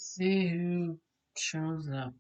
See who shows up.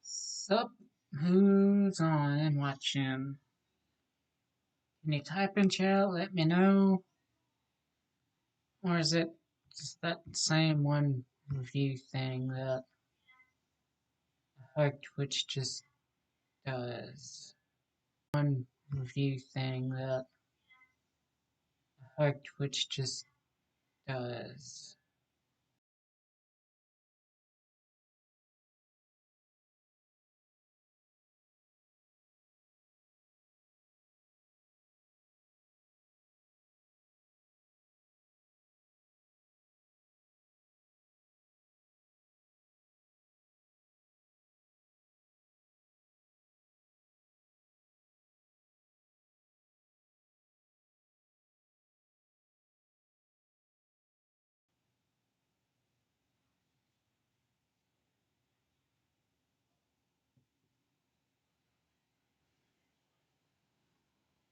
Sup, who's on and watching? Can you type in chat? Let me know. Or is it just that same one review thing that Twitch just does? One review thing that Twitch just does.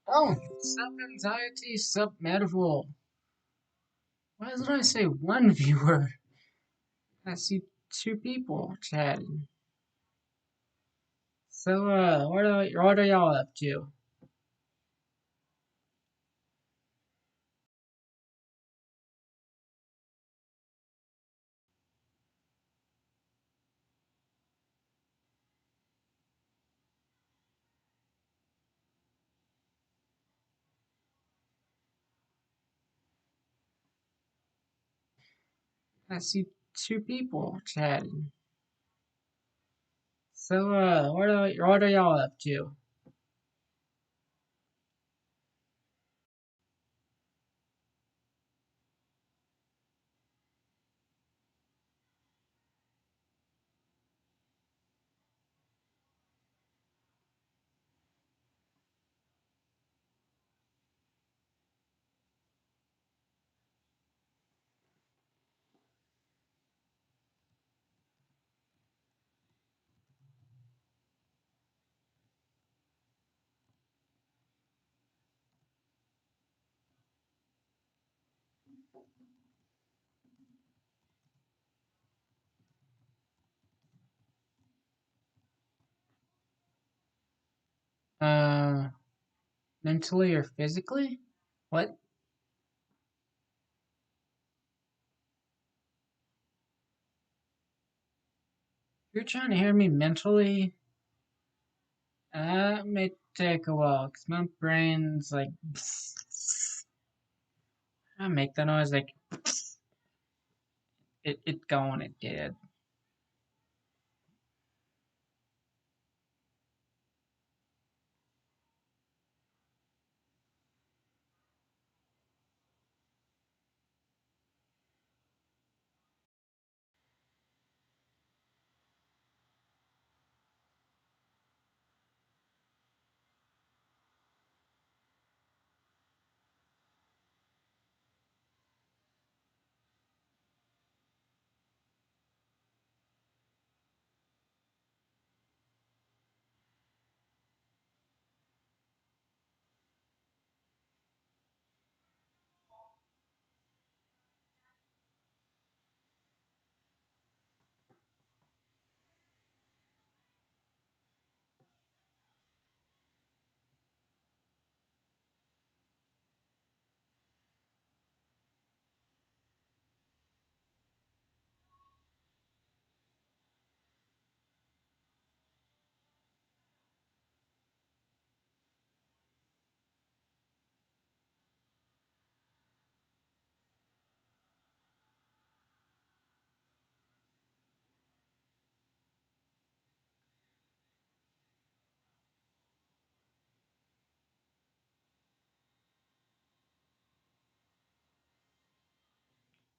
Oh, sub anxiety, sub medieval. Why did I say one viewer? I see two people chatting. So, what are y'all up to? I see two people chatting. So, what are y'all up to? Uh, mentally or physically? What? You're trying to hear me mentally? That may take a while, 'cause my brain's like, I make the noise like, it going, it did.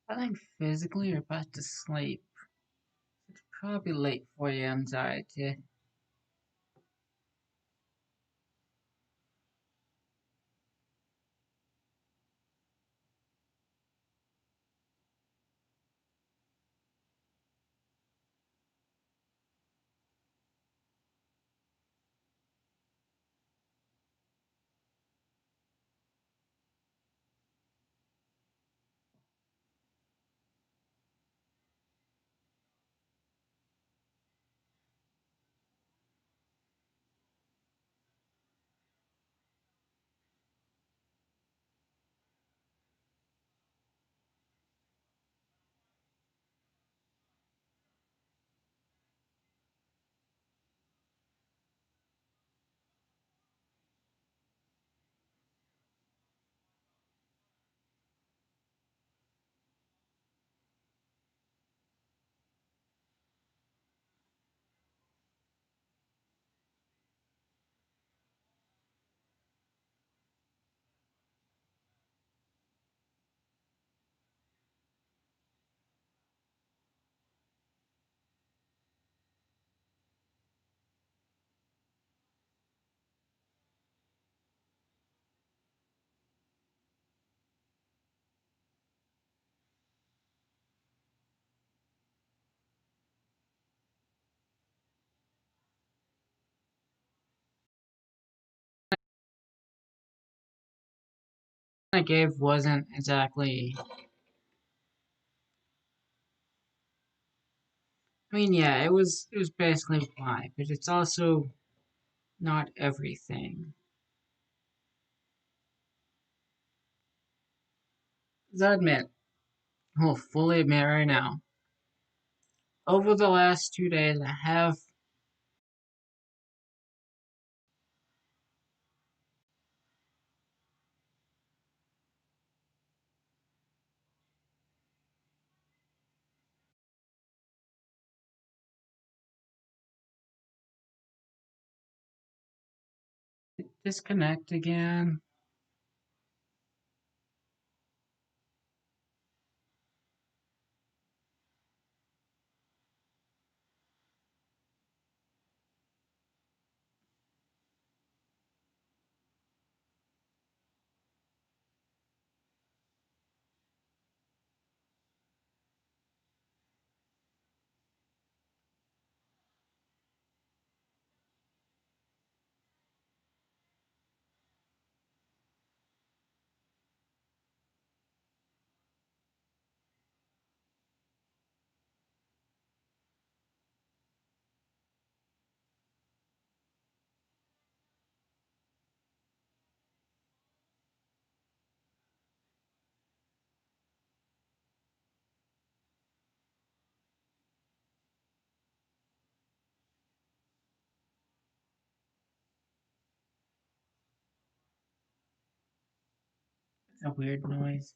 I think physically you're about to sleep. It's probably late for your anxiety. I gave wasn't exactly. I mean, yeah, it was basically why, but it's also not everything. As I admit, I will fully admit right now, over the last 2 days, I have disconnect again. It's a weird noise.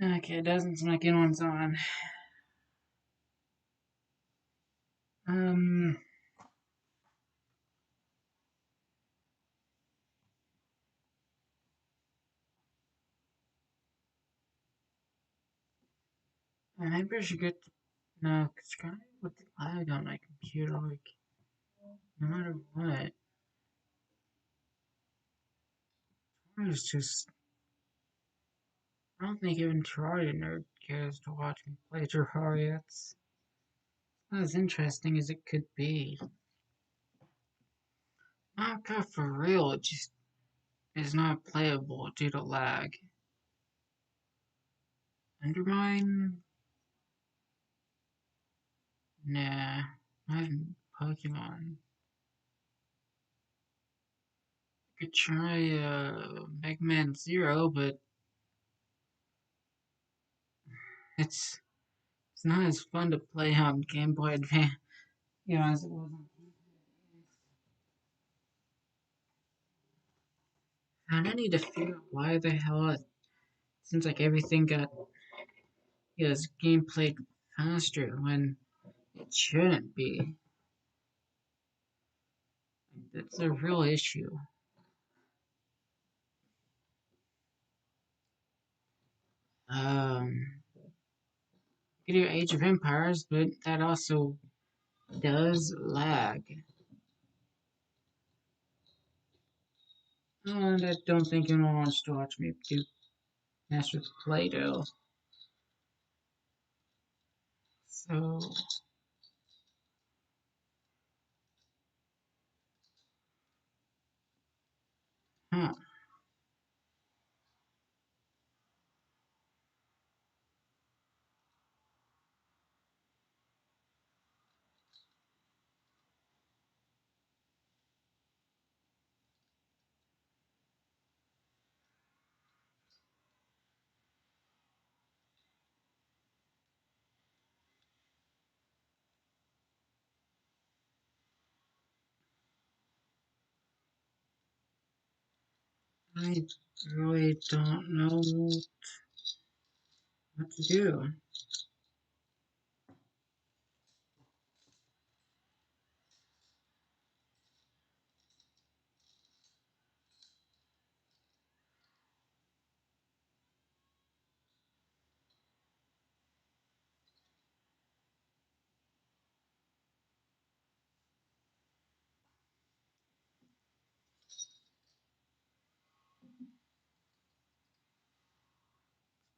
Okay, it doesn't seem like anyone's on. Um, maybe I should get No, it's kind of with the lag on my computer, like, no matter what, it's just, I don't think even Terraria nerd cares to watch me play Terraria. It's not as interesting as it could be. Minecraft for real, it just is not playable due to lag. Undermine? Nah, not even Pokemon. I could try Mega Man Zero, but it's it's not as fun to play on Game Boy Advance, as it was on Game Boy Advance. And I need to figure out why the hell it seems like everything got gameplay faster when it shouldn't be. That's a real issue. Um, you could do Age of Empires, but that also does lag. And I don't think anyone wants to watch me do mess with Play-Doh. So, huh. I really don't know what to do.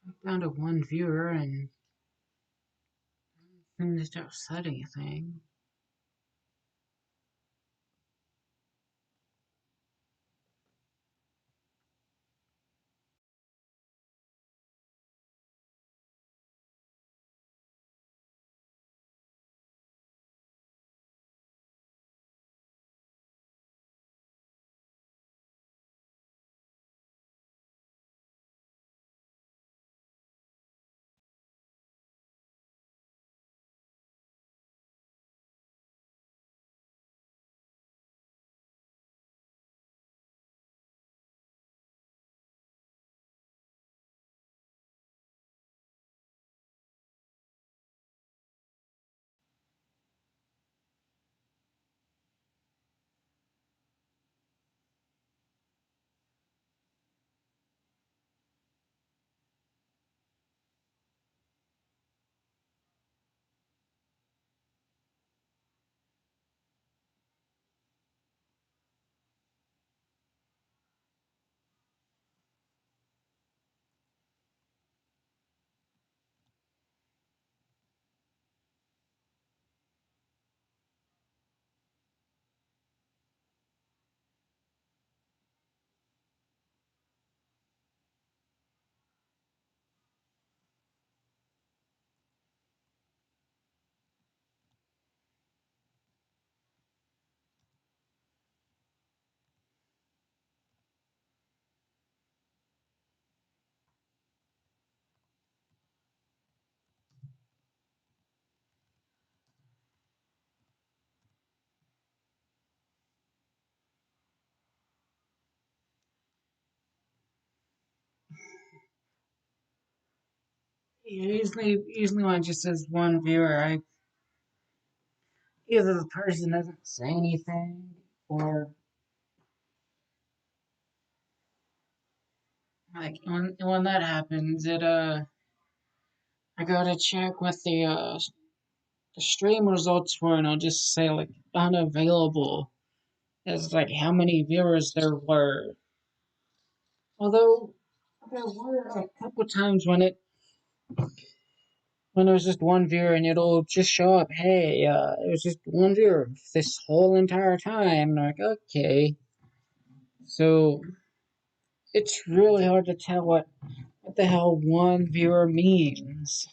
I found a one viewer and didn't start said anything. Usually when it just says one viewer, either the person doesn't say anything or like when that happens, I go to check with the the stream results were, and I'll just say like unavailable as like how many viewers there were. Although there were a couple times when there was just one viewer and it'll just show up, hey, it was just one viewer this whole entire time. And I'm like, okay. So it's really hard to tell what the hell one viewer means.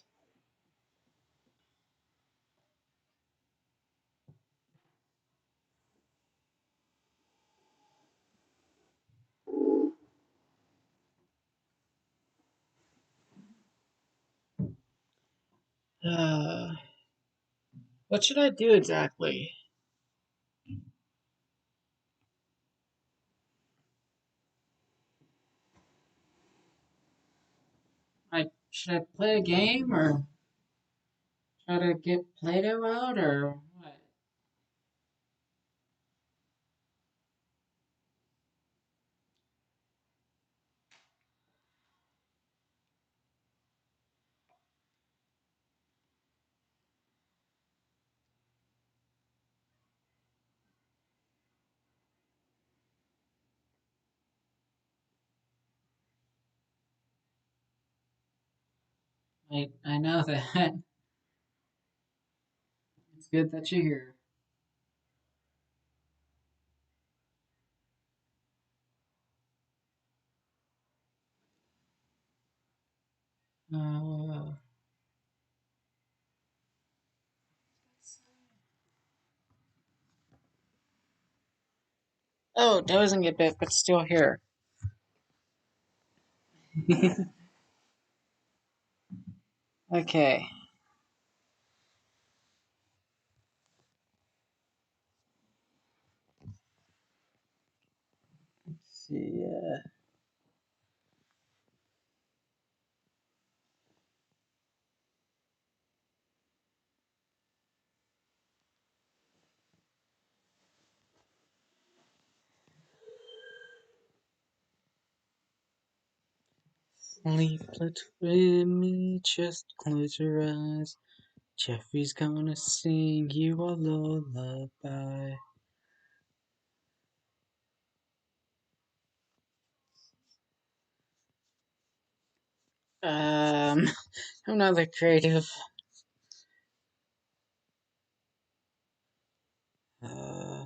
Uh, what should I do exactly? Like, should I play a game or try to get Play-Doh out or what? I know that. It's good that you're here. Uh, oh, doesn't get bit, but still here. Okay. Let's see. Leaflet with me, just close your eyes. Jeffrey's gonna sing you a lullaby. Um, I'm not that creative. Uh,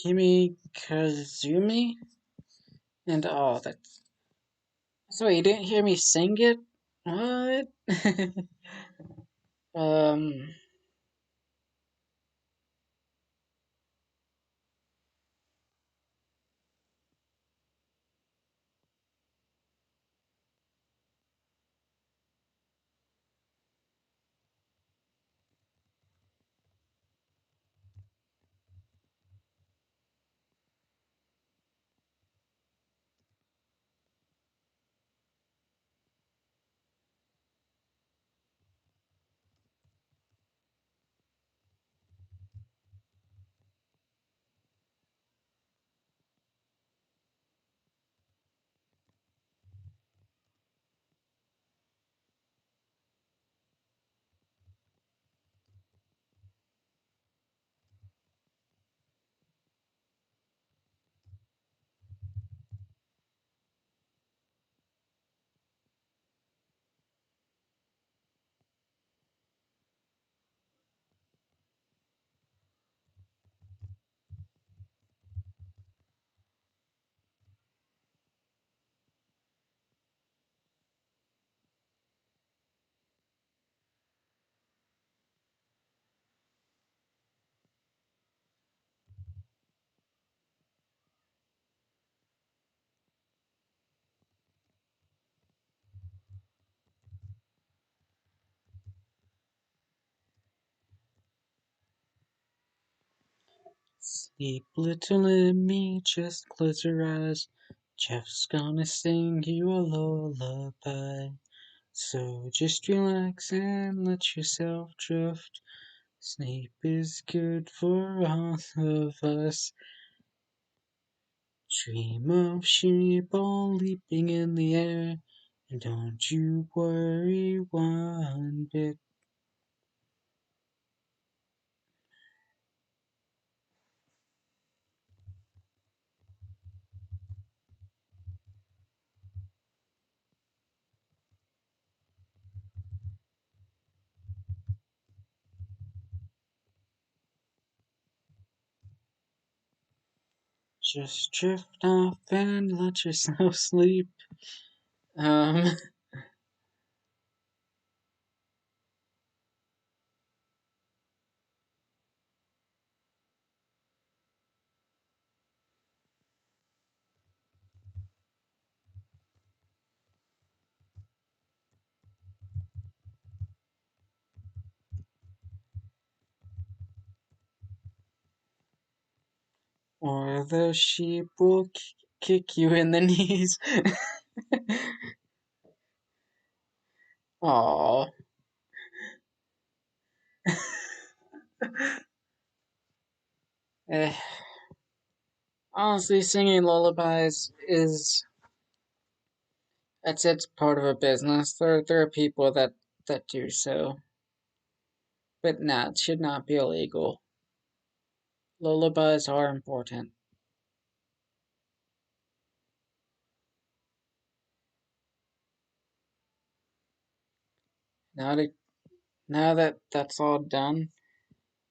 Kimi Kazumi? And oh, that's. So you didn't hear me sing it? What? um, Sleep, little Emmy, just close your eyes. Jeff's gonna sing you a lullaby. So just relax and let yourself drift. Sleep is good for all of us. Dream of sheep all leaping in the air. And don't you worry one bit. Just drift off and let yourself sleep. Um, or the sheep will kick you in the knees. Aww. Eh, honestly, singing lullabies is it's part of a business. There are people that do so, but nah, it should not be illegal. Lullabies are important. Now that that's all done,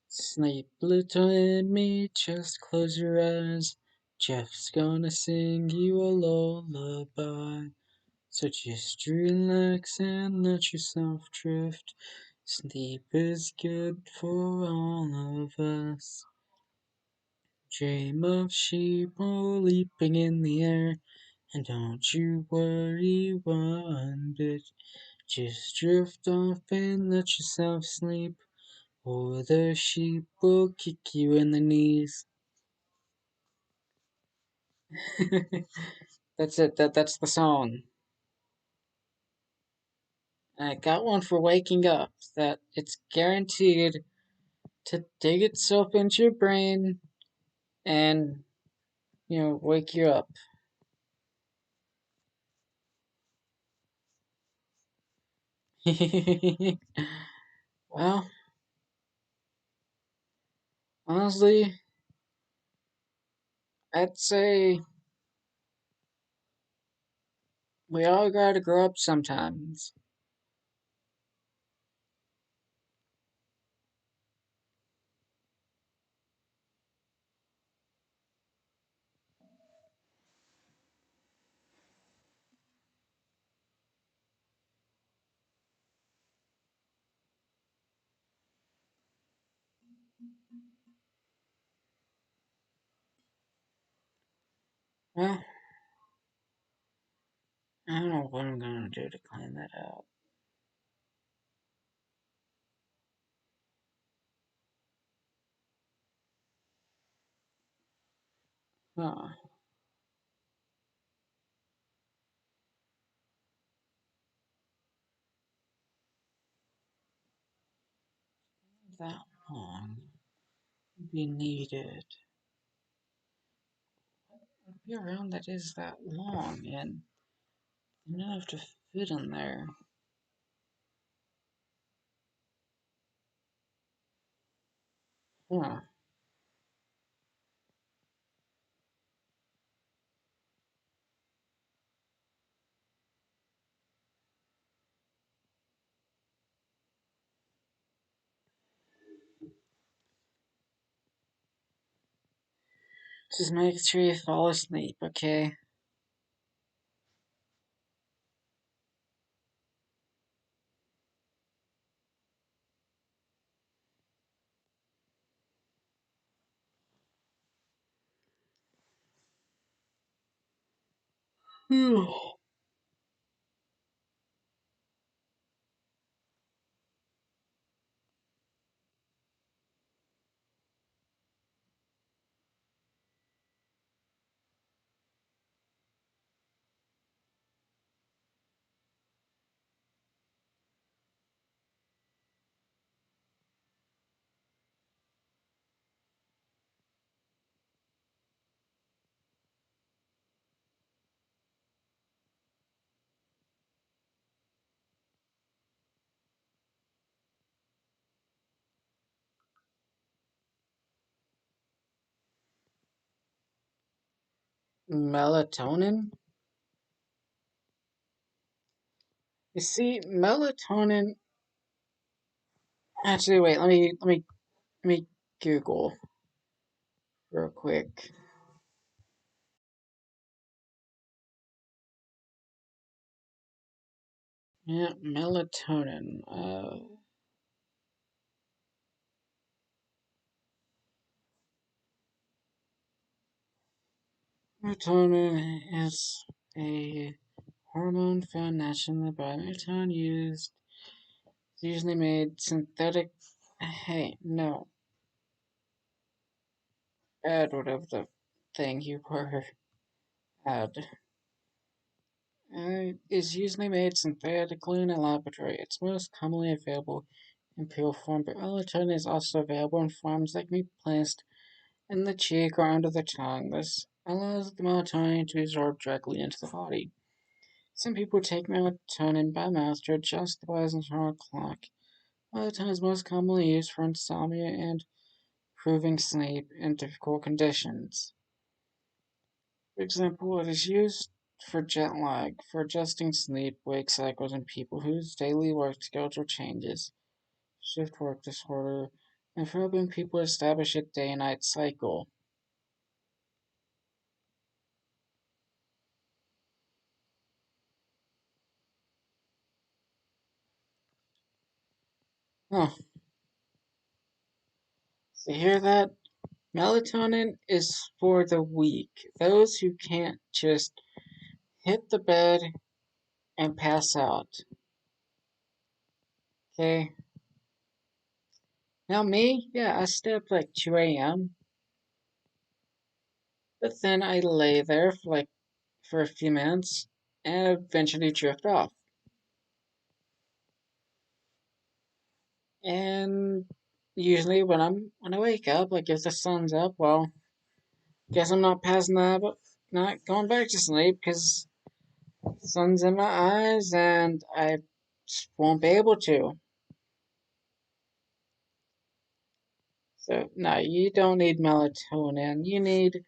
sleep, little Emmy, just close your eyes. Jeff's gonna sing you a lullaby. So just relax and let yourself drift. Sleep is good for all of us. Dream of sheep all leaping in the air. And don't you worry one bit. Just drift off and let yourself sleep. Or the sheep will kick you in the knees. That's it. That's the song. I got one for waking up. That it's guaranteed to dig itself into your brain and wake you up. Well, honestly, I'd say we all gotta grow up sometimes. Well, I don't know what I'm gonna do to clean that out. Huh, that long be needed. Would be around that is that long and enough to fit in there. Huh. Just make sure you fall asleep, okay? Melatonin? You see, melatonin. Actually, wait. Let me Google real quick. Yeah, melatonin. Melatonin is a hormone found naturally in the body. Melatonin used is usually made synthetic. Hey, no, add whatever the thing you were add. Is usually made synthetically in a laboratory. It's most commonly available in pill form, but melatonin is also available in forms that can be placed in the cheek or under the tongue. This allows the melatonin to absorb directly into the body. Some people take melatonin by mouth to adjust the body's internal clock. Melatonin is most commonly used for insomnia and improving sleep in difficult conditions. For example, it is used for jet lag, for adjusting sleep wake cycles in people whose daily work schedule changes, shift work disorder, and for helping people establish a day and night cycle. Huh. So you hear that? Melatonin is for the weak, those who can't just hit the bed and pass out. Okay? Now, me, yeah, I stay up like 2 a.m., but then I lay there for a few minutes and eventually drift off. And usually when I wake up, like if the sun's up, well, guess I'm not passing out, but not going back to sleep because the sun's in my eyes and I just won't be able to. So no, you don't need melatonin. You need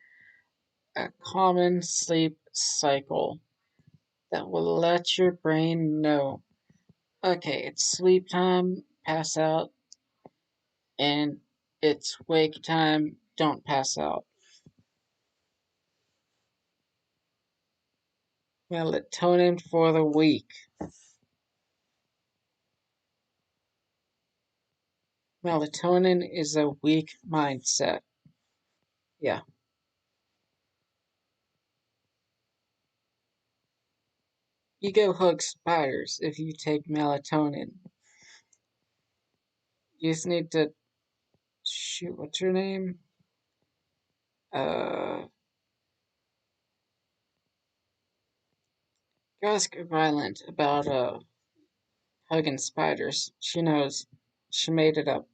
a common sleep cycle that will let your brain know, okay, it's sleep time, pass out, and it's wake time, don't pass out. Melatonin for the weak. Melatonin is a weak mindset. Yeah. You go hug spiders if you take melatonin. You just need to shoot, what's your name? Uh, ask Violent about hugging spiders. She knows. She made it up.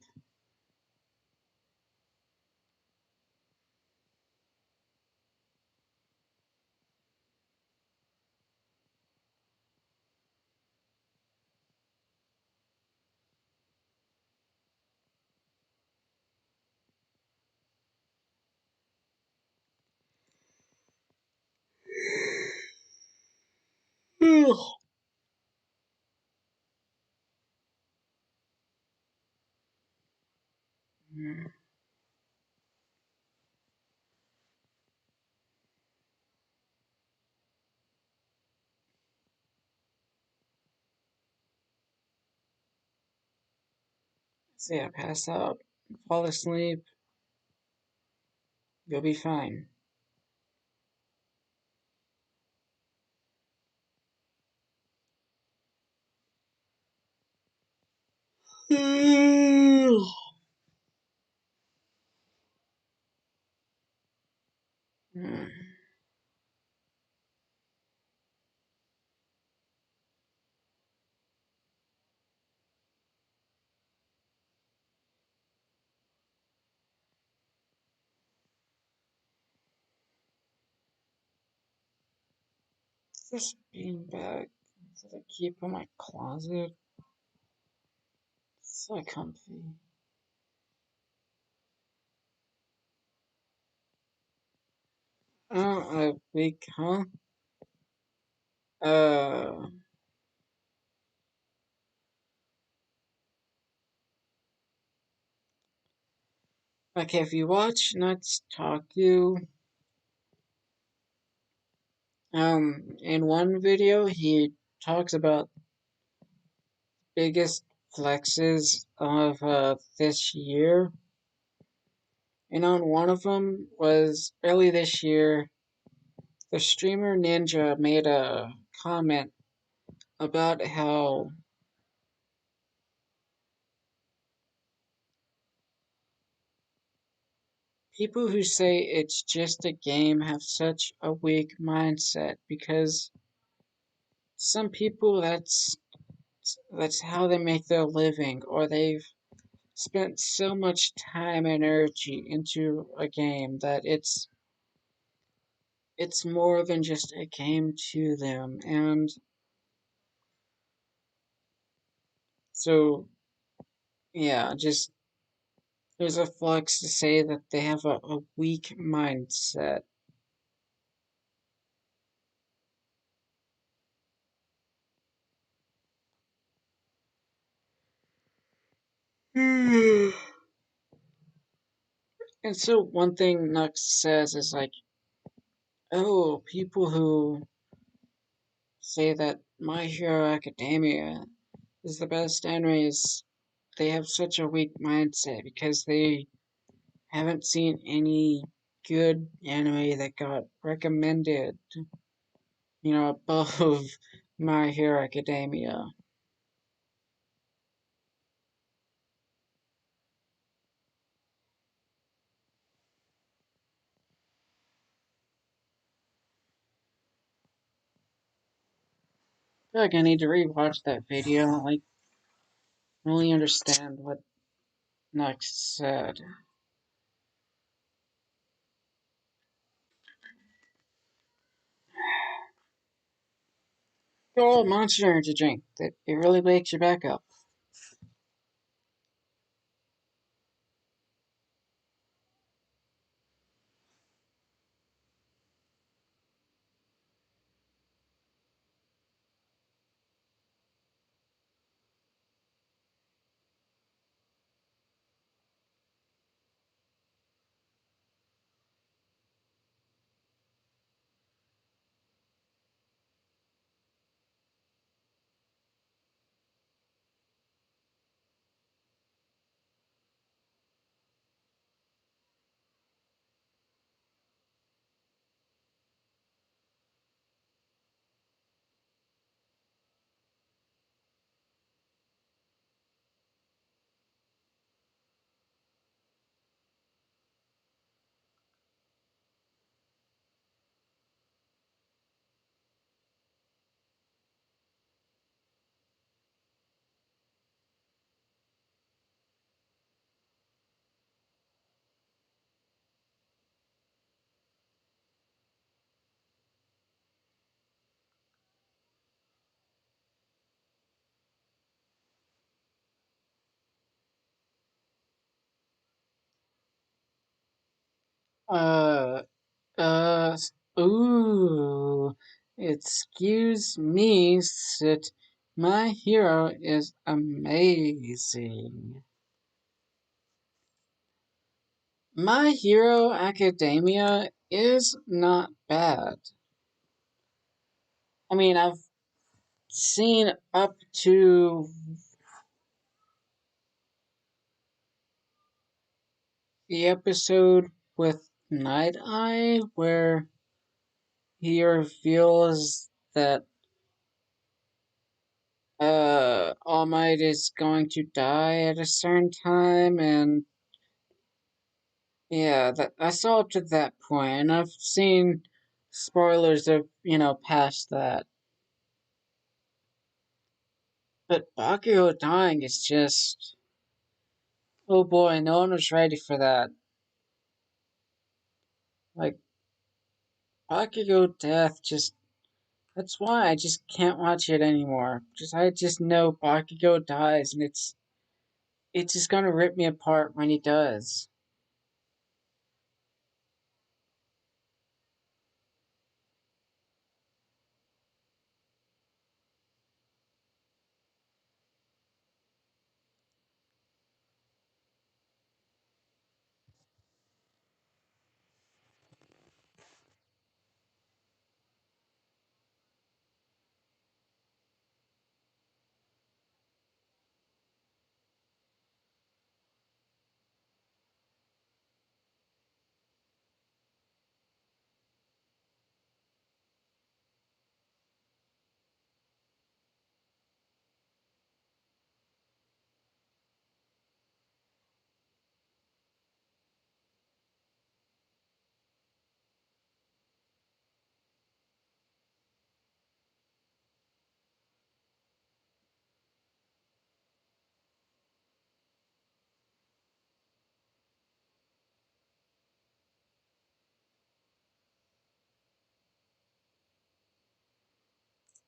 So yeah, pass out, fall asleep, you'll be fine. This beanbag that I keep in my closet. So comfy. A week, huh? Uh, okay, if you watch Nuts Talk You, in one video he talks about biggest flexes of this year, and on one of them was early this year. The streamer Ninja made a comment about how people who say it's just a game have such a weak mindset because some people that's how they make their living, or they've spent so much time and energy into a game that it's more than just a game to them. And so yeah, just there's a flex to say that they have a weak mindset. And so one thing Nux says is like, oh, people who say that My Hero Academia is the best anime is they have such a weak mindset because they haven't seen any good anime that got recommended, above My Hero Academia. I feel like I need to rewatch that video, like really understand what Next said. Oh, Monster Energy drink. That it really wakes you back up. Uh, uh, ooh. Excuse me, sit. My hero is amazing. My Hero Academia is not bad. I mean, I've seen up to the episode with Night Eye where he reveals that All Might is going to die at a certain time, and yeah, that I saw up to that point, and I've seen spoilers of past that. But Bakugo dying is just, oh boy, no one was ready for that. Like Bakugo death, just that's why I just can't watch it anymore. I just know Bakugo dies, and it's just gonna rip me apart when he does.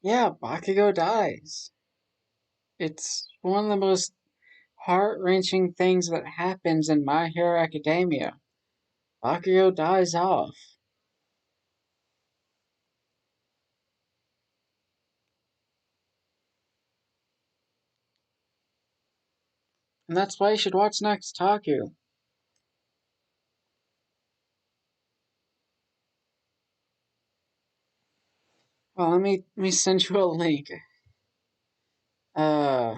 Yeah, Bakugo dies. It's one of the most heart-wrenching things that happens in My Hero Academia. Bakugo dies off. And that's why you should watch next Taku. Well, let me send you a link. Uh,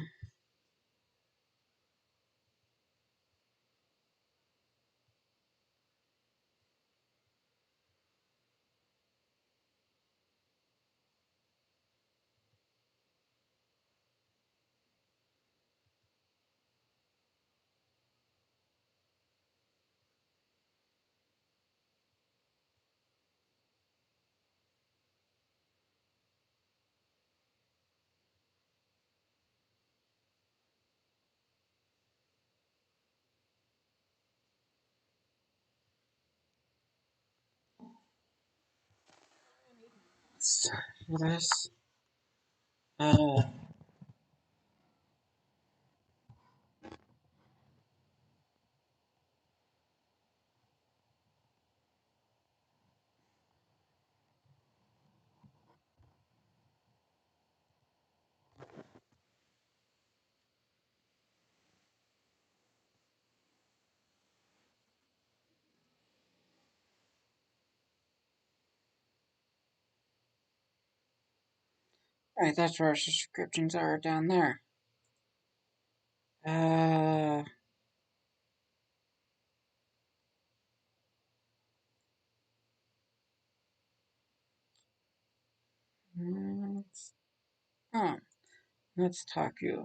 for this. Uh, Alright, that's where our subscriptions are down there. Uh, let's, oh, let's Taku.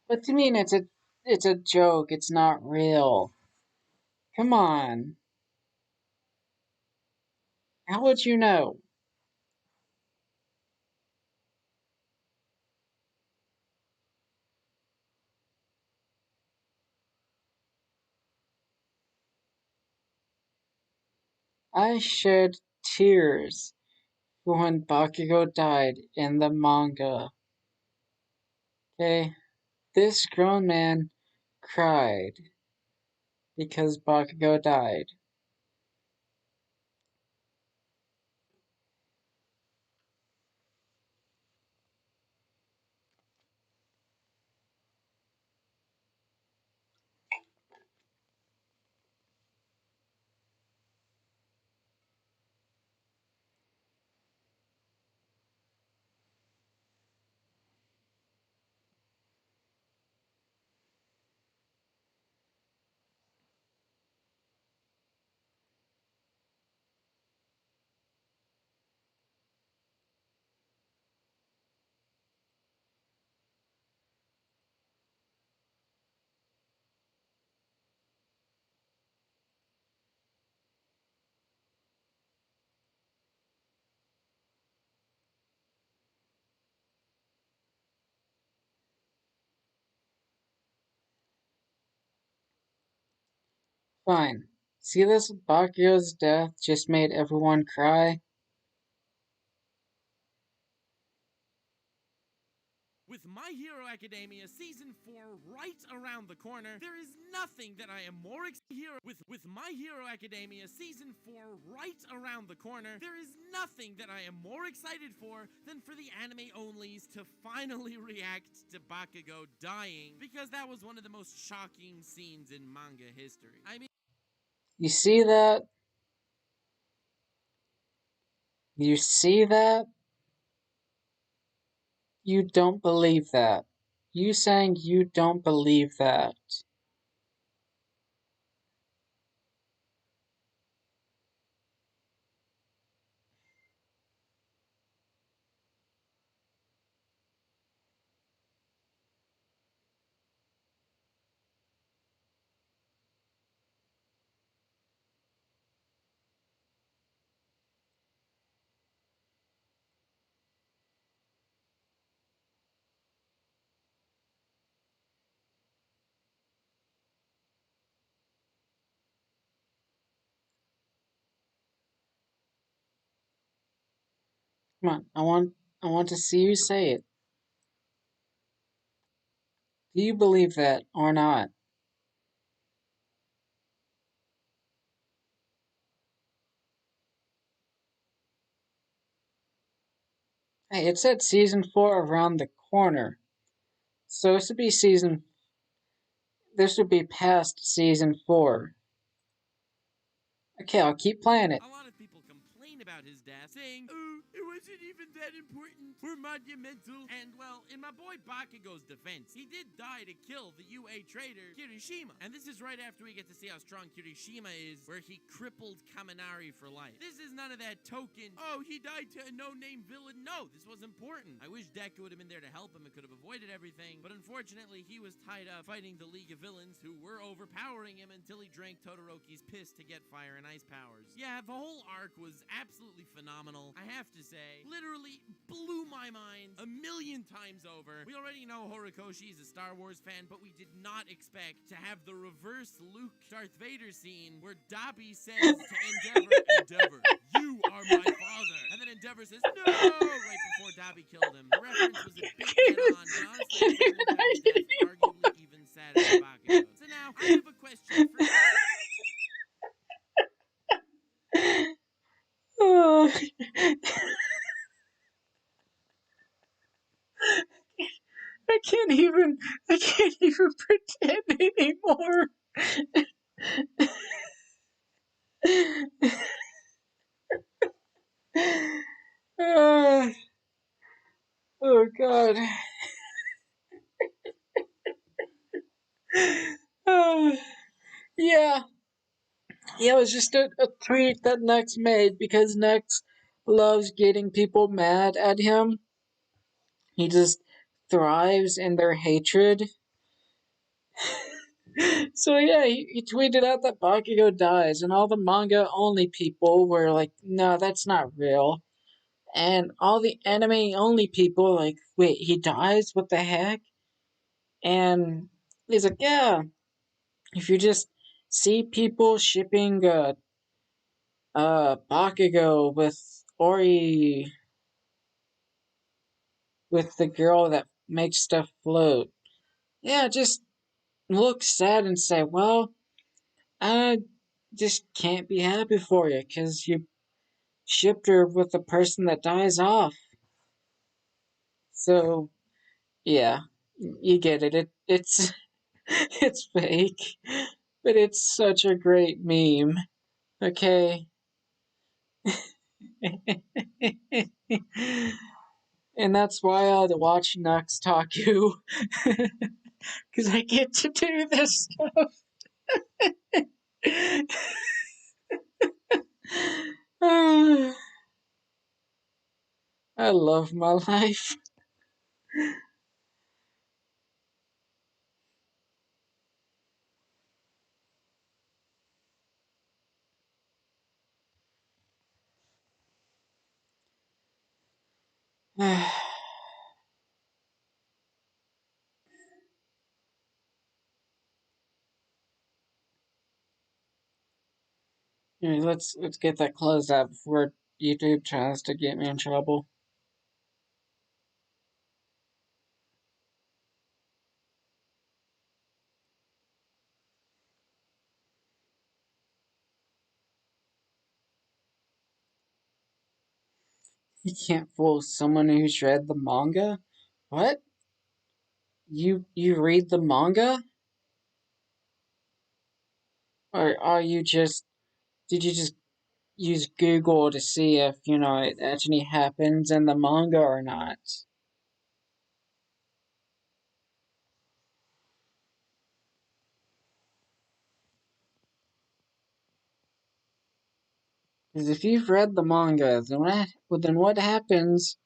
What do you mean it's a joke? It's not real. Come on. How would you know? I shed tears when Bakugo died in the manga. Okay? This grown man cried because Bakugo died. Fine. See this? Bakugo's death just made everyone cry. With My Hero Academia Season 4 right around the corner, there is nothing that I am more with My Hero Academia Season 4 right around the corner, there is nothing that I am more excited for than for the anime onlys to finally react to Bakugo dying, because that was one of the most shocking scenes in manga history. I mean, You see that? You see that? you don't believe that. You saying you don't believe that. Come on, I want to see you say it. Do you believe that or not? Hey, it said season 4 around the corner. So this would be past season 4. Okay, I'll keep playing it. A lot of people complain about his death, saying, oh, it wasn't even that important or monumental. And, well, in my boy Bakugo's defense, he did die to kill the UA traitor Kirishima. And this is right after we get to see how strong Kirishima is, where he crippled Kaminari for life. This is none of that token, oh, he died to a no-name villain. No, this was important. I wish Deku would have been there to help him and could have avoided everything, but unfortunately, he was tied up fighting the League of Villains, who were overpowering him until he drank Todoroki's piss to get fire and ice powers. Yeah, the whole arc was absolutely phenomenal. I have to say, literally blew my mind a million times over. We already know Horikoshi is a Star Wars fan, but we did not expect to have the reverse Luke Darth Vader scene where Dabi says to Endeavor, you are my father. And then Endeavor says, no, right before Dabi killed him. The reference was a bit dead on, but honestly, Endeavor's death arguably even sadder than Bakugo. So now, I have a question for you. Oh. I can't even pretend anymore. uh, oh god. Uh, yeah. Yeah, it was just a tweet that Nex made because Nex loves getting people mad at him. He just thrives in their hatred. So yeah, he tweeted out that Bakugo dies, and all the manga only people were like, no, that's not real. And all the anime only people like, wait, he dies? What the heck? And he's like, yeah, if you just see people shipping Bakugo with Ori, with the girl that makes stuff float, yeah, just look sad and say, well, I just can't be happy for you because you shipped her with the person that dies off. So yeah, you get it. It's it's fake, but it's such a great meme. Okay. And that's why I watch Nux Taku. Because I get to do this stuff. I love my life. Anyway, let's get that closed out before YouTube tries to get me in trouble. You can't fool someone who's read the manga? What? You read the manga? Or are you just did you just use Google to see if, it actually happens in the manga or not? Because if you've read the manga, then what happens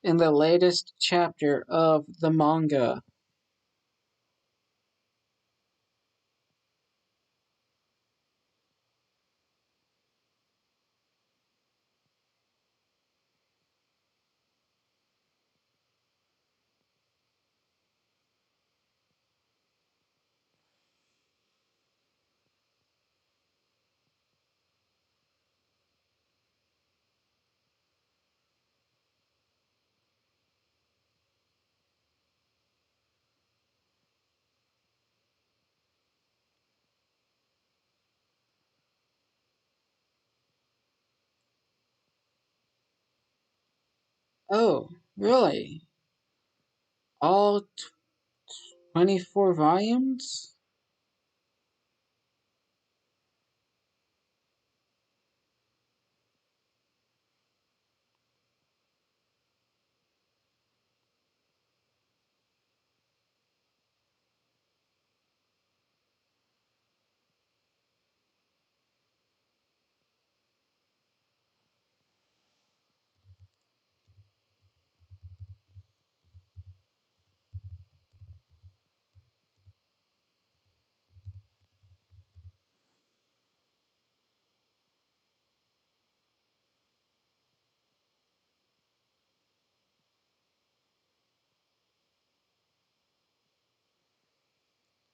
in the latest chapter of the manga? Oh, really? All 24 volumes?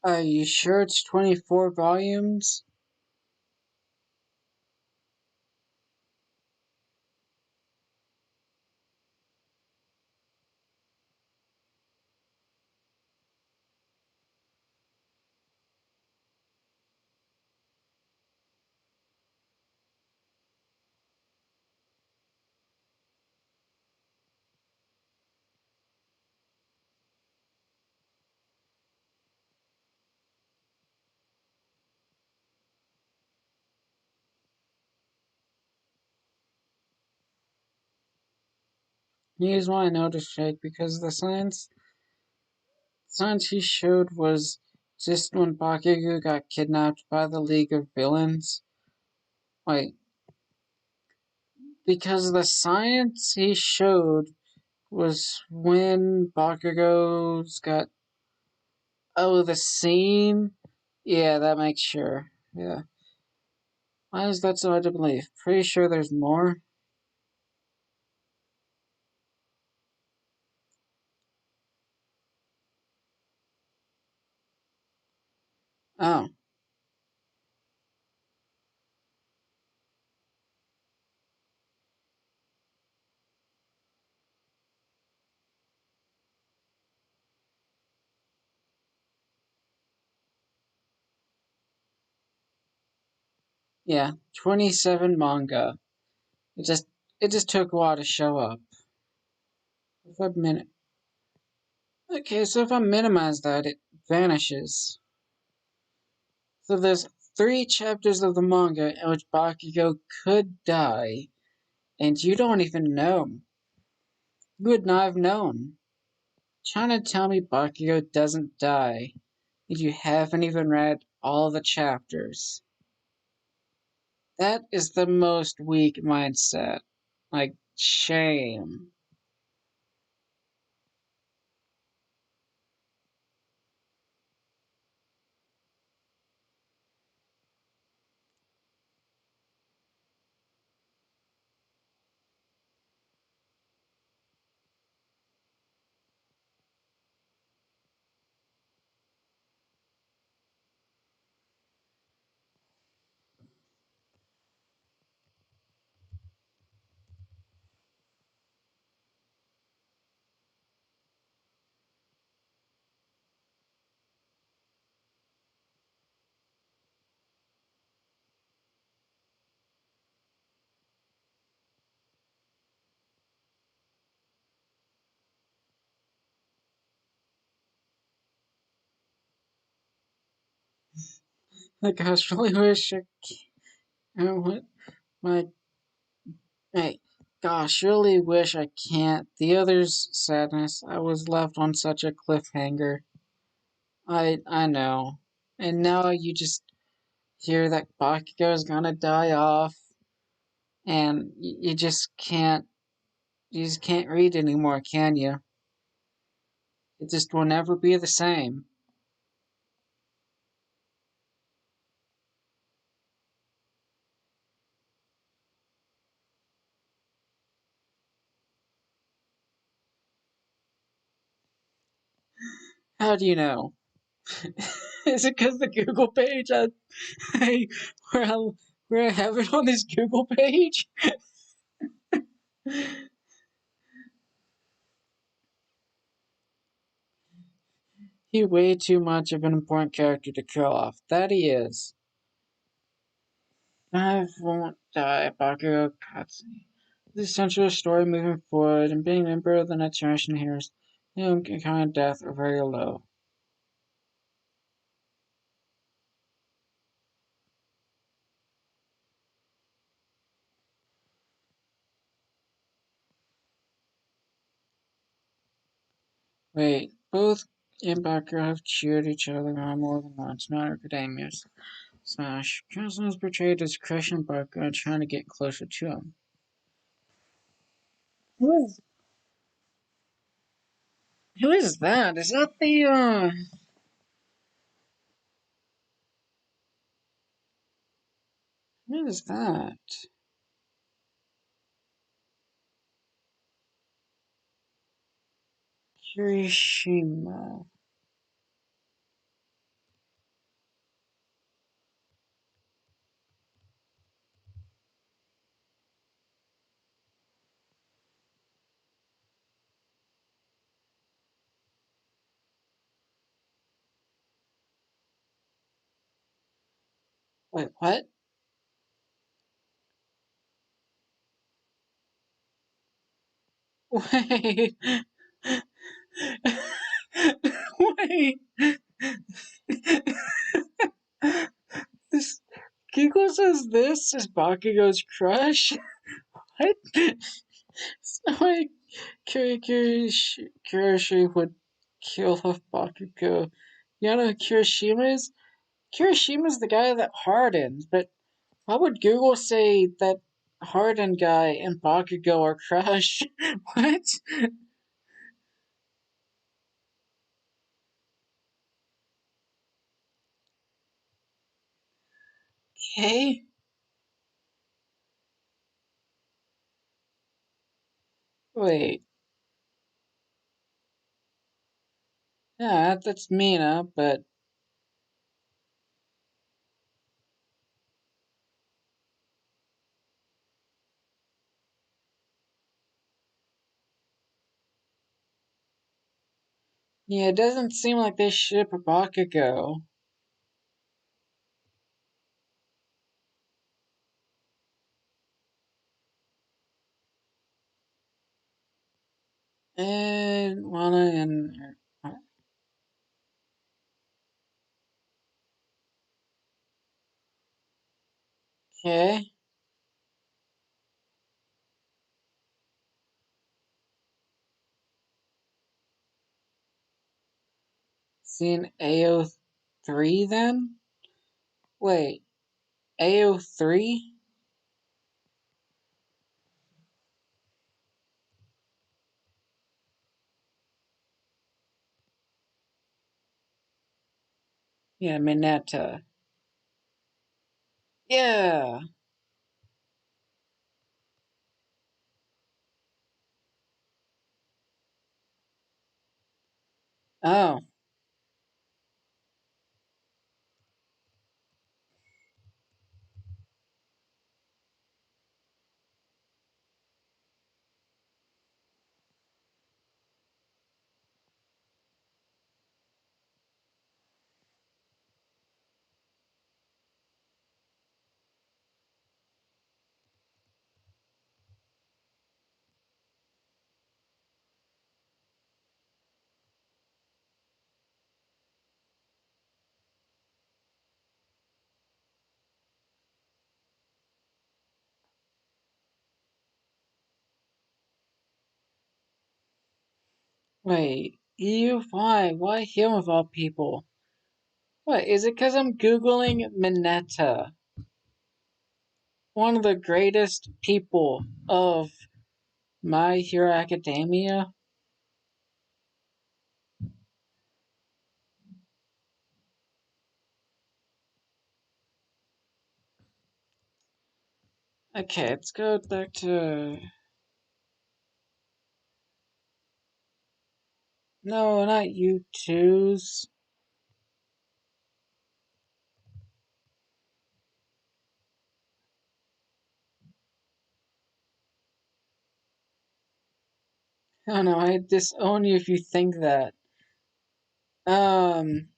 Are you sure it's 24 volumes? Here's why I noticed Jake, because the signs he showed was just when Bakugo got kidnapped by the League of Villains. Wait, because the science he showed was when Bakugo's got. Oh, the scene? Yeah, that makes sure. Yeah. Why is that so hard to believe? Pretty sure there's more. Oh, yeah. 27 manga. It just it just took a while to show up. If I min Okay, so if I minimize that, it vanishes. So there's 3 chapters of the manga in which Bakugo could die, and you don't even know. You would not have known. Trying to tell me Bakugo doesn't die, and you haven't even read all the chapters. That is the most weak mindset. Like, shame. Like, I just really wish what my hey, gosh, really wish I can't. The other's sadness. I was left on such a cliffhanger. I know, and now you just hear that Bakugo's gonna die off. and you just can't read anymore, can you? It just will never be the same. How do you know? Is it because the Google page I where I, where I have it on this Google page? He's way too much of an important character to kill off. That he is. I won't die, Bakugo Katsuki. The essential story moving forward and being a member of the next generation of heroes, kind of death are very low. Wait, both and Bakugo have cheered each other on more than once, not Academia's. Smash. Cousin is portrayed as crushing Bakugo and trying to get closer to him. Who is who is that? Is that the who is that? Kirishima. Wait, what? Wait. Wait. This Google says this is Bakugo's crush. What? So like Kirishi would kill off Bakugo. You know who Kirishima is? Kirishima's the guy that hardens, but why would Google say that hardened guy and Bakugo are crush? What? Okay. Wait. Yeah, that's Mina, but yeah, it doesn't seem like they ship Bakugo. And Lana and okay. Seen AO3 then? Wait, AO3? Yeah, Mineta. Yeah. Oh, wait. You, why? Why him of all people? What, is it because I'm Googling Mineta? one of the greatest people of My Hero Academia. Okay, let's go back to... No, not you twos. I don't know, I disown you if you think that. Um...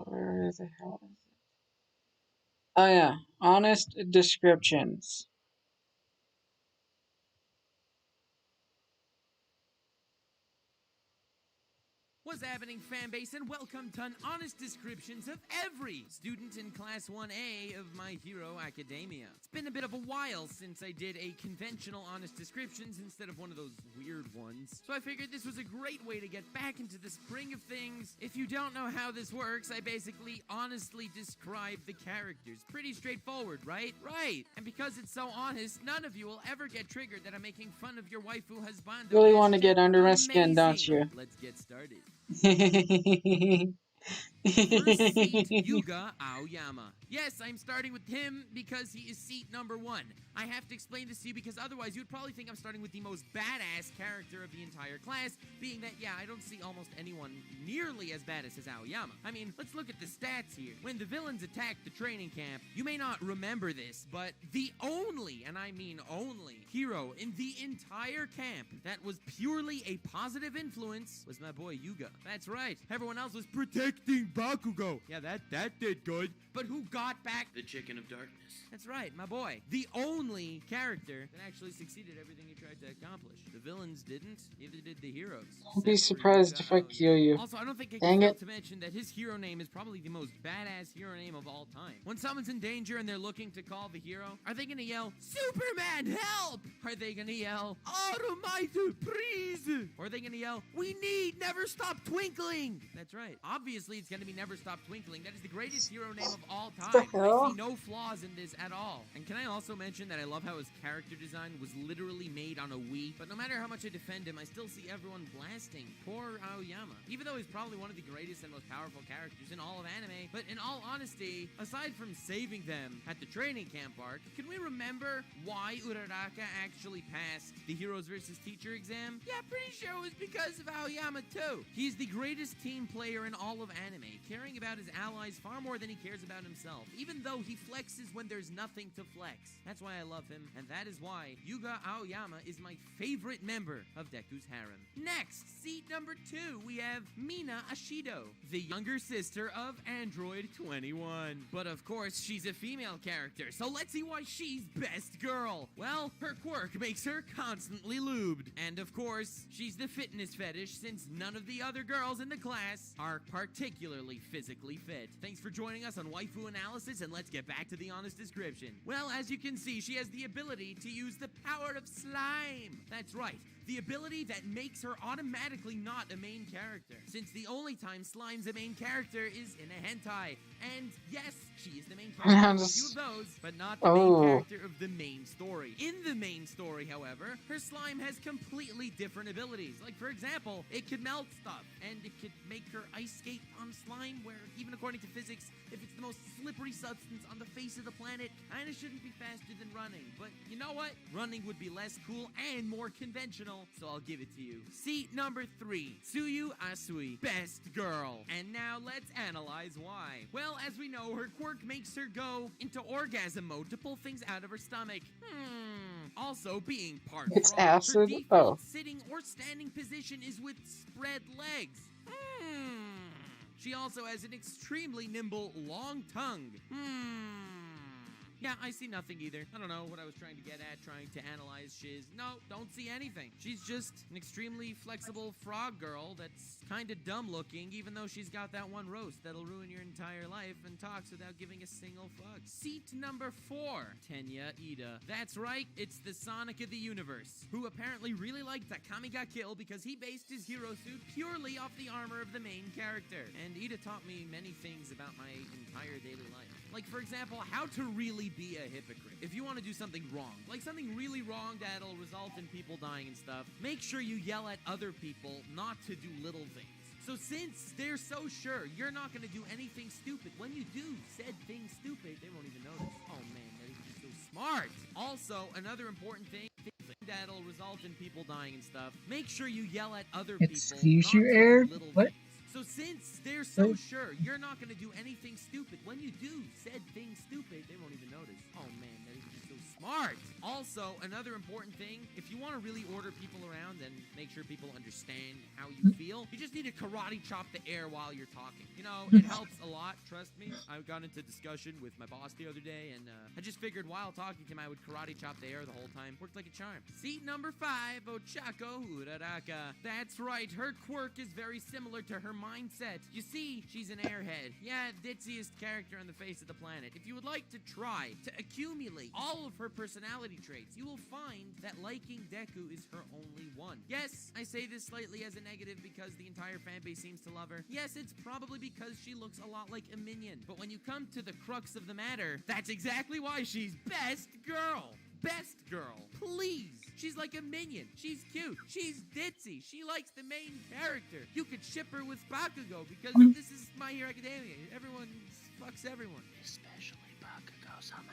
Where the hell is it? Oh yeah, honest descriptions. What's happening, fanbase, and welcome to an honest descriptions of every student in Class 1A of My Hero Academia. It's been a bit of a while since I did a conventional honest descriptions instead of one of those weird ones, so I figured this was a great way to get back into the spring of things. If you don't know how this works, I basically honestly describe the characters. Pretty straightforward, right? Right! And because it's so honest, none of you will ever get triggered that I'm making fun of your waifu husbando. Really want to get under my skin, don't you? Let's get started. First First seat, Yuga Aoyama. Yes, I'm starting with him because he is seat number 1. I have to explain this to you because otherwise you'd probably think I'm starting with the most badass character of the entire class, being that, yeah, I don't see almost anyone nearly as badass as Aoyama. I mean, let's look at the stats here. When the villains attacked the training camp, you may not remember this, but the only, and I mean only, hero in the entire camp that was purely a positive influence was my boy Yuga. That's right. Everyone else was protecting Bakugo. Yeah, that did good. But who got back the Chicken of Darkness? That's right, my boy. The only character that actually succeeded everything he tried to accomplish. The villains didn't, neither did the heroes. Don't be surprised if I kill you. Also, I don't think I Dang can fail it. to mention that his hero name is probably the most badass hero name of all time. When someone's in danger and they're looking to call the hero, are they gonna yell, Superman, help? Are they gonna yell, Automighty, please? Or are they gonna yell, we need Never Stop Twinkling? That's right. Obviously, it's gonna be Never Stop Twinkling. That is the greatest hero name of all time. the hell? I see no flaws in this at all. And can I also mention that I love how his character design was literally made on a Wii, but no matter how much I defend him, I still see everyone blasting poor Aoyama. Even though he's probably one of the greatest and most powerful characters in all of anime, but in all honesty, aside from saving them at the training camp arc, can we remember why Uraraka actually passed the Heroes vs. Teacher exam? Yeah, pretty sure it was because of Aoyama too. He's the greatest team player in all of anime, caring about his allies far more than he cares about himself, even though he flexes when there's nothing to flex. That's why I love him, and that is why Yuga Aoyama is my favorite member of Deku's harem. Next, seat number 2, we have Mina Ashido, the younger sister of Android 21. But of course, she's a female character, so let's see why she's best girl. Well, her quirk makes her constantly lubed. And of course, she's the fitness fetish since none of the other girls in the class are particularly physically fit. Thanks for joining us on Waifu Analysis, and let's get back to the honest description. Well, as you can see, she has the ability to use the power of slime. That's right. The ability that makes her automatically not a main character, since the only time Slime's a main character is in a hentai. And yes, she is the main character of a few of those, but not the main character of the main story. In the main story, however, her slime has completely different abilities. Like, for example, it could melt stuff, and it could make her ice skate on slime, where even according to physics, if it's the most slippery substance on the face of the planet, kinda shouldn't be faster than running. But you know what? Running would be less cool and more conventional, so I'll give it to you. Seat number 3, Tsuyu Asui, best girl. And now let's analyze why. Well, as we know, her quirk makes her go into orgasm mode to pull things out of her stomach. Also, being part It's frog, her acid? default Oh. sitting or standing position is with spread legs. She also has an extremely nimble long tongue. Yeah, I see nothing either. I don't know what I was trying to get at, trying to analyze Shiz. No, don't see anything. She's just an extremely flexible frog girl that's kind of dumb looking, even though she's got that one roast that'll ruin your entire life and talks without giving a single fuck. Seat number 4, Tenya Ida. That's right, it's the Sonic of the universe, who apparently really liked Takami ga Kill because he based his hero suit purely off the armor of the main character. And Ida taught me many things about my entire daily life. Like, for example, how to really be a hypocrite. If you want to do something wrong, like something really wrong that'll result in people dying and stuff, make sure you yell at other people not to do little things. So since they're so sure you're not going to do anything stupid, when you do said thing stupid, they won't even notice. Oh man, that is just so smart. Also, another important thing that'll result in people dying and stuff, make sure you yell at other people. Excuse you, Air? What? Things. So since they're so sure you're not going to do anything stupid, when you do said thing stupid, they won't even notice. Oh man, that is just so smart. Also, another important thing, if you want to really order people around and make sure people understand how you feel, you just need to karate chop the air while you're talking. You know, it helps a lot, trust me. I got into discussion with my boss the other day, and I just figured while talking to him, I would karate chop the air the whole time. Worked like a charm. Seat number 5, Ochako Uraraka. That's right, her quirk is very similar to her mindset. You see, she's an airhead. Yeah, ditziest character on the face of the planet. If you would like to try to accumulate all of her personality traits, you will find that liking Deku is her only one. Yes, I say this slightly as a negative because the entire fanbase seems to love her. Yes, it's probably because she looks a lot like a minion. But when you come to the crux of the matter, that's exactly why she's best girl. Best girl. Please. She's like a minion. She's cute. She's ditzy. She likes the main character. You could ship her with Bakugo because this is My Hero Academia. Everyone fucks everyone. Especially Bakugo somehow.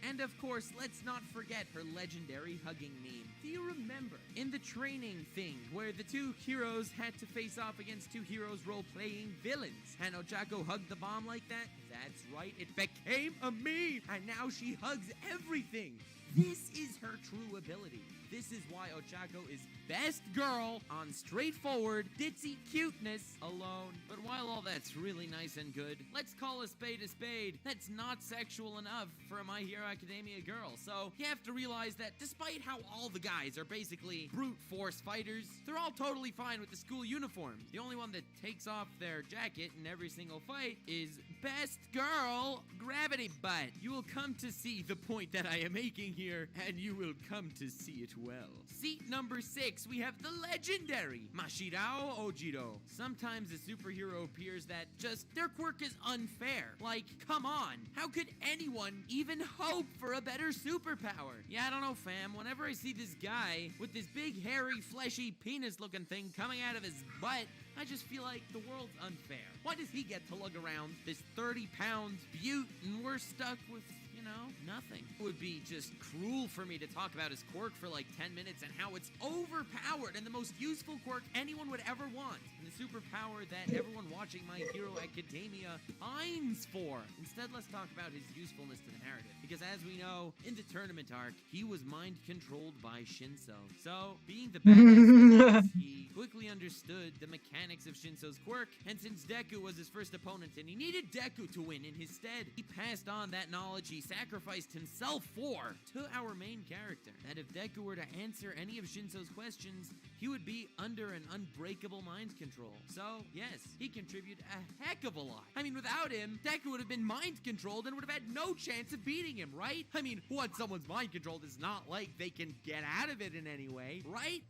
And of course, let's not forget her legendary hugging meme. Do you remember in the training thing where the two heroes had to face off against two heroes role-playing villains? And Ochako hugged the bomb like that? That's right, it became a meme! And now she hugs everything! This is her true ability. This is why Ochako is best girl on straightforward, ditzy cuteness alone. But while all that's really nice and good, let's call a spade a spade. That's not sexual enough for a My Hero Academia girl. So you have to realize that despite how all the guys are basically brute force fighters, they're all totally fine with the school uniform. The only one that takes off their jacket in every single fight is best girl Gravity Butt. You will come to see the point that I am making here, and you will come to see it well. Seat number 6, we have the legendary Mashirao Ojiro. Sometimes a superhero appears that just their quirk is unfair. Like, come on, how could anyone even hope for a better superpower? Yeah, I don't know, fam. Whenever I see this guy with this big, hairy, fleshy, penis-looking thing coming out of his butt, I just feel like the world's unfair. Why does he get to lug around this 30-pound beaut and we're stuck with, you know, nothing? It would be just cruel for me to talk about his quirk for like 10 minutes and how it's overpowered and the most useful quirk anyone would ever want. And the superpower that everyone watching My Hero Academia pines for. Instead, let's talk about his usefulness to the narrative. Because as we know, in the tournament arc, he was mind-controlled by Shinso. So, being the badass he quickly understood the mechanics of Shinso's quirk, and since Deku was his first opponent and he needed Deku to win in his stead, he passed on that knowledge he sacrificed himself for to our main character. That if Deku were to answer any of Shinso's questions, he would be under an unbreakable mind control. So, yes, he contributed a heck of a lot. I mean, without him, Deku would have been mind controlled and would have had no chance of beating him, right? I mean, once someone's mind controlled, it's not like they can get out of it in any way, right?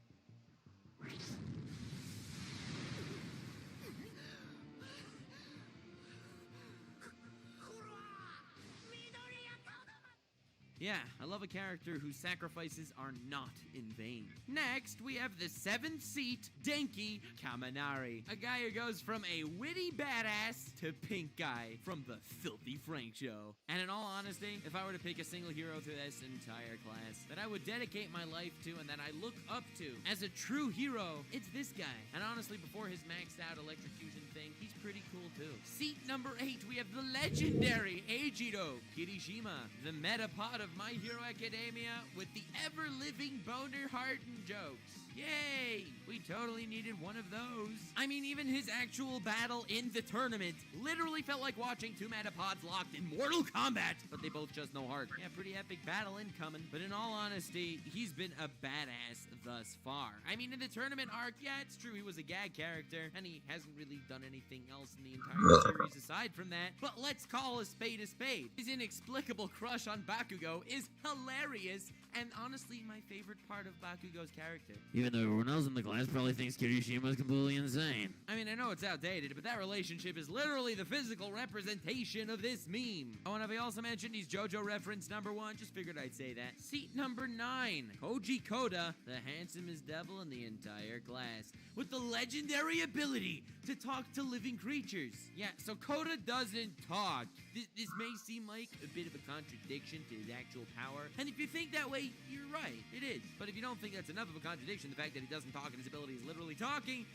Yeah, I love a character whose sacrifices are not in vain. Next, we have the 7th seat, Denki Kaminari. A guy who goes from a witty badass to pink guy from the Filthy Frank show. And in all honesty, if I were to pick a single hero through this entire class that I would dedicate my life to and that I look up to as a true hero, it's this guy. And honestly, before his maxed out electrocution thing, he's pretty cool too. Seat number 8, we have the legendary Eijiro Kirishima, the metapod of My Hero Academia with the ever-living boner heart and jokes. Yay! We totally needed one of those. I mean, even his actual battle in the tournament literally felt like watching two Metapods locked in Mortal Kombat, but they both just no heart. Yeah, pretty epic battle incoming. But in all honesty, he's been a badass thus far. I mean, in the tournament arc, yeah, it's true he was a gag character, and he hasn't really done anything else in the entire series aside from that. But let's call a spade a spade. His inexplicable crush on Bakugo is hilarious, and honestly, my favorite part of Bakugo's character. Even though everyone else in the class probably thinks Kirishima is completely insane. I mean, I know it's outdated, but that relationship is literally the physical representation of this meme. Oh, and have I also mentioned he's JoJo reference number 1? Just figured I'd say that. Seat number 9, Koji Koda, the handsomest devil in the entire class, with the legendary ability to talk to living creatures. Yeah, so Koda doesn't talk. This may seem like a bit of a contradiction to his actual power, and if you think that way, you're right, it is. But if you don't think that's enough of a contradiction, the fact that he doesn't talk and his ability is literally talking,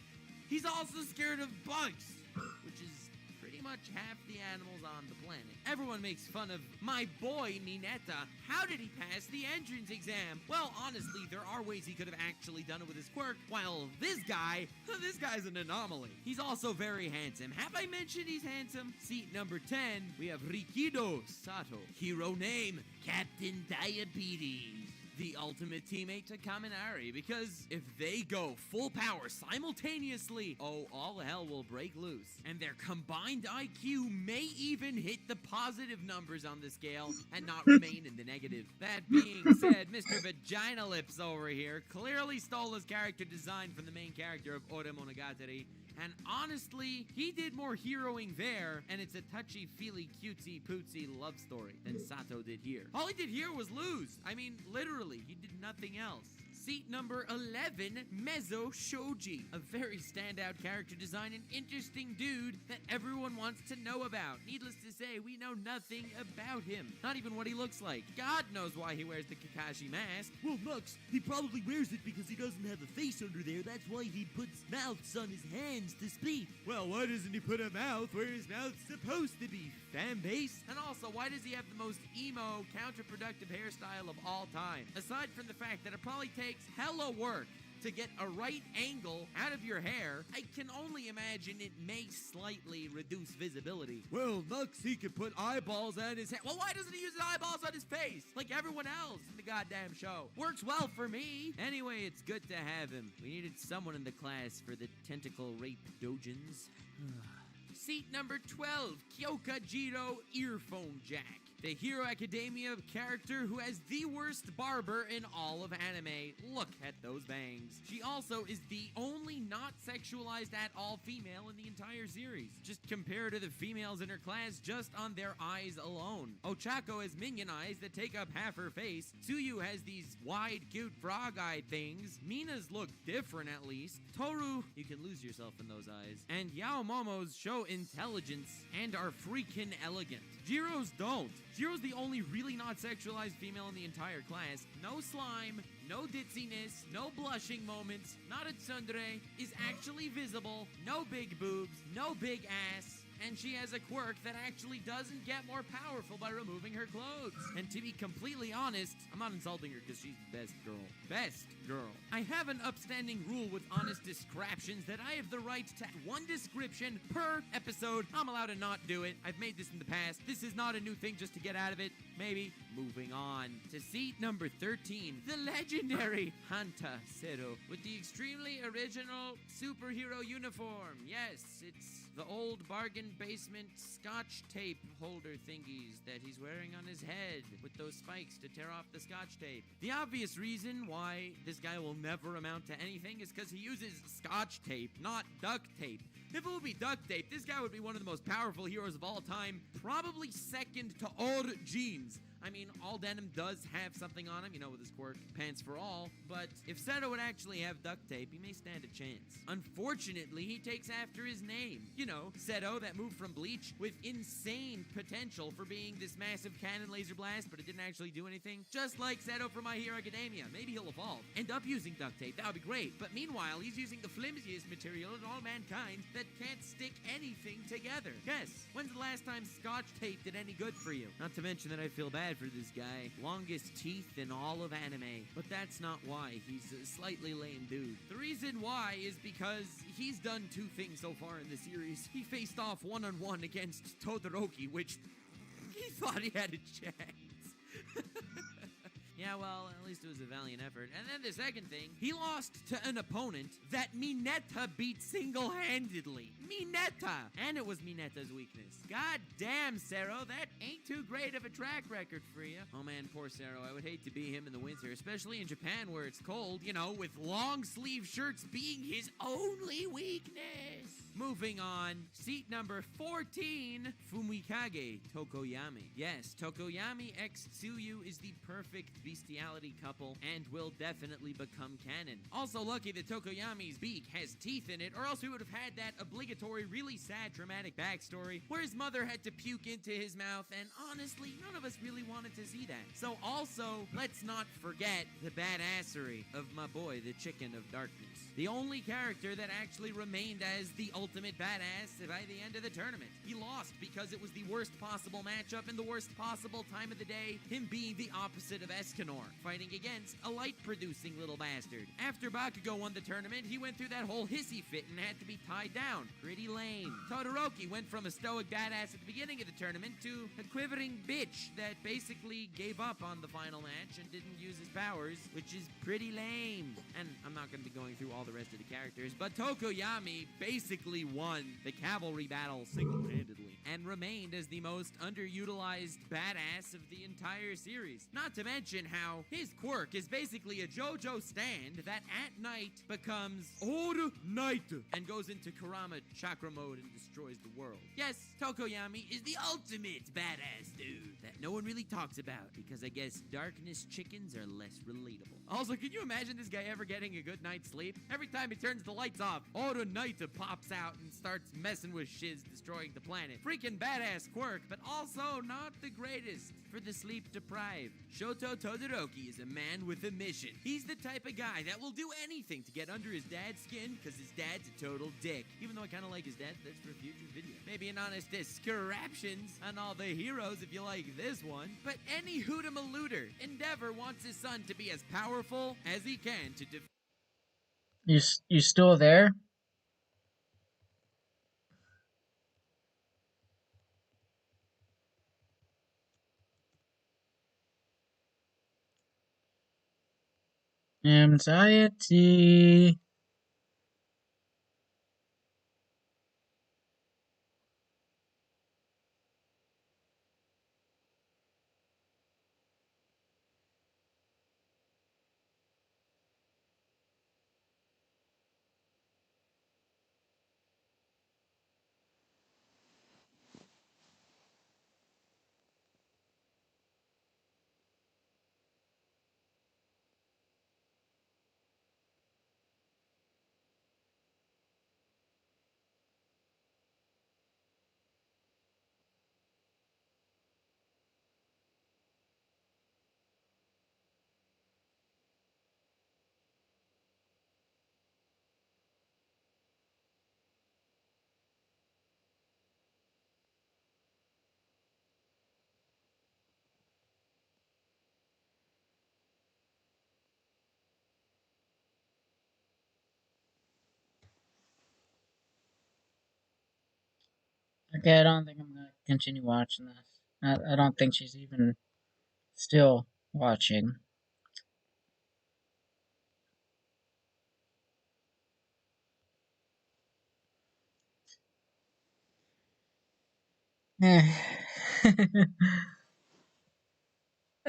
he's also scared of bugs, which is pretty much half the animals on the planet. Everyone makes fun of my boy Nineta. How did he pass the entrance exam? Well, honestly, there are ways he could have actually done it with his quirk, while this guy's an anomaly. He's also very handsome. Have I mentioned he's handsome? Seat number 10, we have Rikido Sato. Hero name, Captain Diabetes. The ultimate teammate to Kaminari, because if they go full power simultaneously, oh, all hell will break loose. And their combined IQ may even hit the positive numbers on the scale and not remain in the negative. That being said, Mr. Vagina Lips over here clearly stole his character design from the main character of Ore Monogatari. And honestly, he did more heroing there, and it's a touchy-feely, cutesy-pootsy love story than Sato did here. All he did here was lose. I mean, literally, he did nothing else. Seat number 11, Mezzo Shoji. A very standout character design and interesting dude that everyone wants to know about. Needless to say, we know nothing about him. Not even what he looks like. God knows why he wears the Kakashi mask. Well, Nux, he probably wears it because he doesn't have a face under there. That's why he puts mouths on his hands to speak. Well, why doesn't he put a mouth where his mouth's supposed to be? Fan base? And also, why does he have the most emo, counterproductive hairstyle of all time? Aside from the fact that it probably takes hella work to get a right angle out of your hair, I can only imagine it may slightly reduce visibility. Well, Nux, he could put eyeballs on his head. Well, why doesn't he use eyeballs on his face? Like everyone else in the goddamn show. Works well for me. Anyway, it's good to have him. We needed someone in the class for the tentacle rape dojins. Seat number 12, Kyoka Jiro Earphone Jack. The Hero Academia character who has the worst barber in all of anime. Look at those bangs. She also is the only not sexualized at all female in the entire series. Just compare to the females in her class just on their eyes alone. Ochako has minion eyes that take up half her face. Tsuyu has these wide, cute frog-eyed things. Mina's look different at least. Toru, you can lose yourself in those eyes. And Yaomomo's show intelligence and are freaking elegant. Jiro's don't. Jiro's the only really not sexualized female in the entire class. No slime, no ditziness, no blushing moments, not a tsundere, is actually visible, no big boobs, no big ass, and she has a quirk that actually doesn't get more powerful by removing her clothes. And to be completely honest, I'm not insulting her because she's the best girl. Best girl. I have an upstanding rule with honest descriptions that I have the right to one description per episode. I'm allowed to not do it. I've made this in the past. This is not a new thing just to get out of it. Maybe. Moving on to seat number 13, the legendary Hanta Sero with the extremely original superhero uniform. Yes, it's the old bargain basement scotch tape holder thingies that he's wearing on his head with those spikes to tear off the scotch tape. The obvious reason why this guy will never amount to anything is because he uses scotch tape, not duct tape. If it would be duct tape, this guy would be one of the most powerful heroes of all time, probably second to Or Jeans. I mean, all denim does have something on him, you know, with his quirk, pants for all, but if Seto would actually have duct tape, he may stand a chance. Unfortunately, he takes after his name. You know, Seto, that moved from Bleach with insane potential for being this massive cannon laser blast, but it didn't actually do anything. Just like Seto from My Hero Academia. Maybe he'll evolve. End up using duct tape, that would be great. But meanwhile, he's using the flimsiest material in all mankind that can't stick anything together. Guess, when's the last time scotch tape did any good for you? Not to mention that I feel bad bad for this guy. Longest teeth in all of anime. But that's not why. He's a slightly lame dude. The reason why is because he's done two things so far in the series. He faced off one-on-one against Todoroki, which he thought he had a chance. Yeah, well, at least it was a valiant effort. And then the second thing, he lost to an opponent that Mineta beat single-handedly. Mineta! And it was Mineta's weakness. God damn, Sero, that ain't too great of a track record for you. Oh man, poor Sero. I would hate to be him in the winter, especially in Japan where it's cold, you know, with long-sleeve shirts being his only weakness. Moving on, seat number 14, Fumikage Tokoyami. Yes, Tokoyami x Tsuyu is the perfect bestiality couple and will definitely become canon. Also lucky that Tokoyami's beak has teeth in it, or else we would have had that obligatory, really sad, dramatic backstory where his mother had to puke into his mouth, and honestly, none of us really wanted to see that. So also, let's not forget the badassery of my boy, the Chicken of Darkness. The only character that actually remained as the ultimate badass by the end of the tournament. He lost because it was the worst possible matchup in the worst possible time of the day, him being the opposite of Escanor, fighting against a light-producing little bastard. After Bakugo won the tournament, he went through that whole hissy fit and had to be tied down. Pretty lame. Todoroki went from a stoic badass at the beginning of the tournament to a quivering bitch that basically gave up on the final match and didn't use his powers, which is pretty lame. And I'm not going to be going through all the rest of the characters, but Tokoyami basically won the cavalry battle single-handedly and remained as the most underutilized badass of the entire series. Not to mention how his quirk is basically a JoJo stand that at night becomes all night and goes into Kurama chakra mode and destroys the world. Yes, Tokoyami is the ultimate badass dude that no one really talks about because I guess darkness chickens are less relatable. Also, can you imagine this guy ever getting a good night's sleep? Every time he turns the lights off, Oda Naita pops out and starts messing with shiz, destroying the planet. Freaking badass quirk, but also not the greatest for the sleep-deprived. Shoto Todoroki is a man with a mission. He's the type of guy that will do anything to get under his dad's skin because his dad's a total dick. Even though I kind of like his dad, that's for a future video. Maybe an honest descriptions on all the heroes if you like this one. But any hootamalooter, Endeavor wants his son to be as powerful as he can to defeat. You still there? Anxiety. Okay, I don't think I'm gonna continue watching this. I don't think she's even still watching. I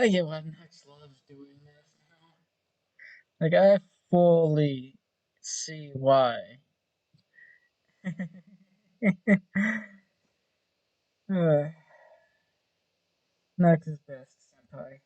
get why Next loves doing this now. Like, I fully see why. Next is best, senpai.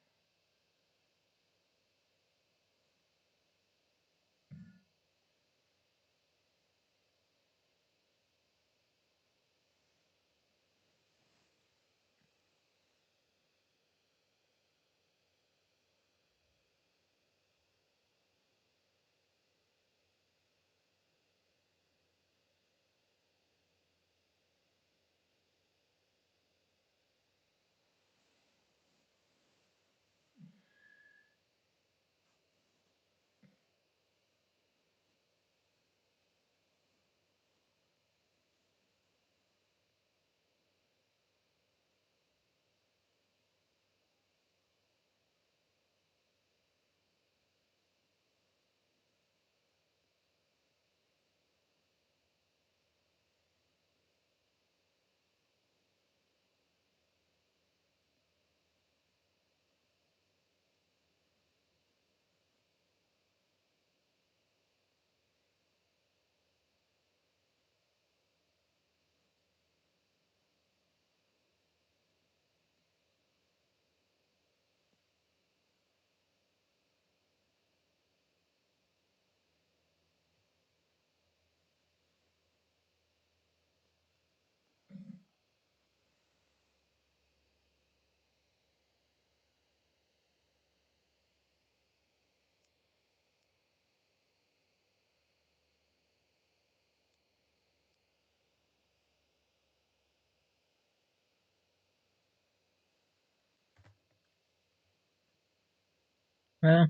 Well,